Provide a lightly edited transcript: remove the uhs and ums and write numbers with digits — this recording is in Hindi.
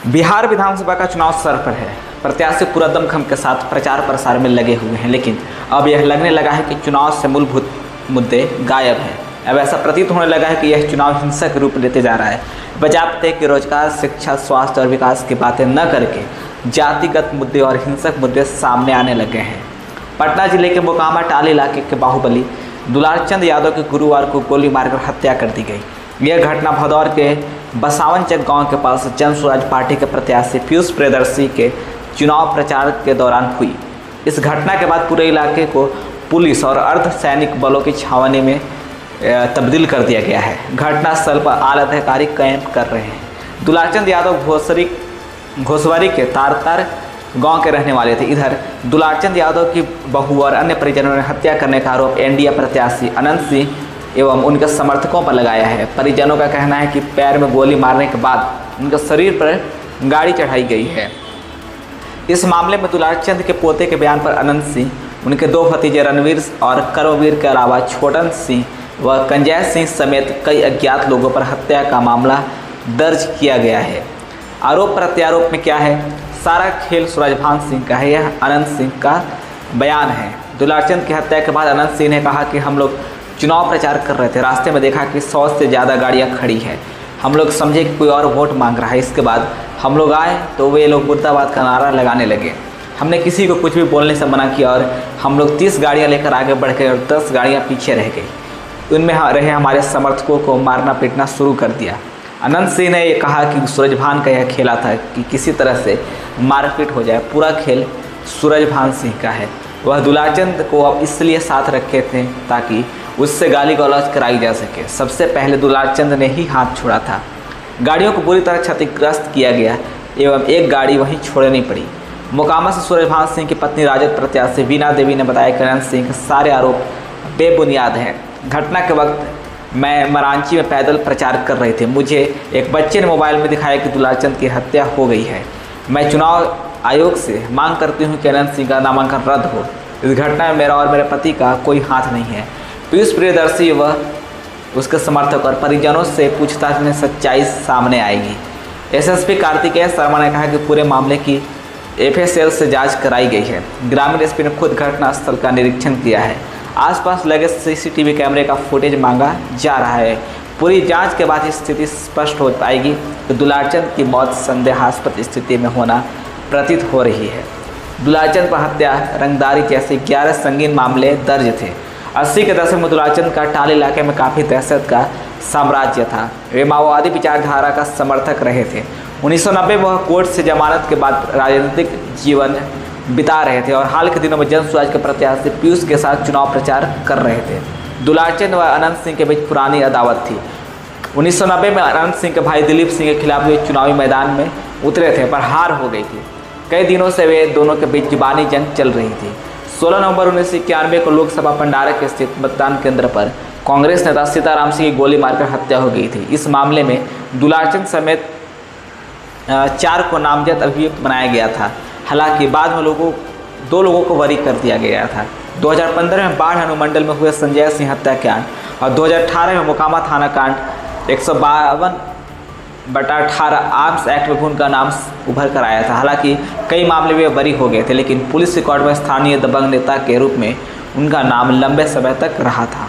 बिहार विधानसभा का चुनाव सर पर है। प्रत्याशी पूरा दमखम के साथ प्रचार प्रसार में लगे हुए हैं, लेकिन अब यह लगने लगा है कि चुनाव से मूलभूत मुद्दे गायब हैं। अब ऐसा प्रतीत होने लगा है कि यह चुनाव हिंसक रूप लेते जा रहा है। बजाते कि रोजगार, शिक्षा, स्वास्थ्य और विकास की बातें न करके जातिगत मुद्दे और हिंसक मुद्दे सामने आने लगे हैं। पटना जिले के मोकामा टाल इलाके के बाहुबली दुलारचंद यादव की गुरुवार को गोली मारकर हत्या कर दी गई। यह घटना भदौर के बसावनचक गांव के पास जन स्वराज पार्टी के प्रत्याशी पीयूष प्रियदर्शी के चुनाव प्रचार के दौरान हुई। इस घटना के बाद पूरे इलाके को पुलिस और अर्धसैनिक बलों की छावनी में तब्दील कर दिया गया है। घटनास्थल पर आला अधिकारी कैंप कर रहे हैं। दुलारचंद यादव घोसवारी के तारतार गांव के रहने वाले थे। इधर दुलारचंद यादव की बहू और अन्य परिजनों ने हत्या करने का आरोप एनडीए प्रत्याशी अनंत सिंह एवं उनके समर्थकों पर लगाया है। परिजनों का कहना है कि पैर में गोली मारने के बाद उनके शरीर पर गाड़ी चढ़ाई गई है। इस मामले में दुलारचंद के पोते के बयान पर अनंत सिंह, उनके दो भतीजे रणवीर और करमवीर के अलावा छोटन सिंह व कंजय सिंह समेत कई अज्ञात लोगों पर हत्या का मामला दर्ज किया गया है। आरोप प्रत्यारोप में क्या है? सारा खेल सूरजभान सिंह का है। यह अनंत सिंह का बयान है। दुलारचंद की हत्या के बाद अनंत सिंह ने कहा कि हम लोग चुनाव प्रचार कर रहे थे, रास्ते में देखा कि 100 से ज़्यादा गाड़ियाँ खड़ी हैं। हम लोग समझे कि कोई और वोट मांग रहा है। इसके बाद हम लोग आए तो वे लोग मुर्दाबाद का नारा लगाने लगे। हमने किसी को कुछ भी बोलने से मना किया और हम लोग 30 गाड़ियाँ लेकर आगे बढ़ गए और 10 गाड़ियाँ पीछे रह गई। उनमें रहे हमारे समर्थकों को मारना पीटना शुरू कर दिया। अनंत सिंह ने यह कहा कि सूरजभान का यह खेला था कि किसी तरह से मारपीट हो जाए। पूरा खेल सूरजभान सिंह का है। वह दुलारचंद को अब इसलिए साथ रखे थे ताकि उससे गाली गलौज कराई जा सके। सबसे पहले दुलारचंद ने ही हाथ छोड़ा था। गाड़ियों को बुरी तरह क्षतिग्रस्त किया गया एवं एक गाड़ी वहीं छोड़नी पड़ी। मोकामा से सूरजभान सिंह की पत्नी राजद प्रत्याशी वीना देवी ने बताया कि अनंत सिंह के सारे आरोप बेबुनियाद हैं। घटना के वक्त मैं मरांची में पैदल प्रचार कर रहे थे। मुझे एक बच्चे ने मोबाइल में दिखाया कि दुलारचंद की हत्या हो गई है। मैं चुनाव आयोग से मांग करती हूं कि अनंत सिंह का नामांकन रद्द हो। इस घटना में मेरा और मेरे पति का कोई हाथ नहीं है। पीयूष प्रियदर्शी व उसके समर्थक और परिजनों से पूछताछ में सच्चाई सामने आएगी। एसएसपी कार्तिकेय शर्मा ने कहा कि पूरे मामले की एफएसएल से जांच कराई गई है। ग्रामीण एसपी ने खुद घटनास्थल का निरीक्षण किया है। आसपास लगे सीसीटीवी कैमरे का फुटेज मांगा जा रहा है। पूरी जांच के बाद स्थिति स्पष्ट हो पाएगी कि दुलारचंद की मौत संदेहास्पद स्थिति में होना प्रतीत हो रही है। दुलारचंद पर हत्या, रंगदारी जैसे 11 संगीन मामले दर्ज थे। 80 के दशक में दुलारचंद का टाल इलाके में काफ़ी दहशत का साम्राज्य था। वे माओवादी विचारधारा का समर्थक रहे थे। 1990 में वह कोर्ट से जमानत के बाद राजनीतिक जीवन बिता रहे थे और हाल के दिनों में जन स्वराज के प्रत्याशी पीयूष के साथ चुनाव प्रचार कर रहे थे। दुलारचंद व अनंत सिंह के बीच पुरानी अदावत थी। 1990 में अनंत सिंह के भाई दिलीप सिंह के खिलाफ वे चुनावी मैदान में उतरे थे पर हार हो गई थी। कई दिनों से वे दोनों के बीच जुबानी जंग चल रही थी। 16 नवंबर 1991 को लोकसभा पंडारक स्थित मतदान केंद्र पर कांग्रेस नेता सीताराम सिंह की गोली मारकर हत्या हो गई थी। इस मामले में दुलारचंद समेत 4 को नामजद अभियुक्त बनाया गया था। हालांकि बाद में 2 लोगों को बरी कर दिया गया था। 2015 में बाढ़ अनुमंडल में हुए संजय सिंह हत्याकांड और 2018 में मोकामा थाना कांड 152/18 आर्म्स एक्ट में उनका नाम उभर कर आया था। हालांकि कई मामले में बरी हो गए थे, लेकिन पुलिस रिकॉर्ड में स्थानीय दबंग नेता के रूप में उनका नाम लंबे समय तक रहा था।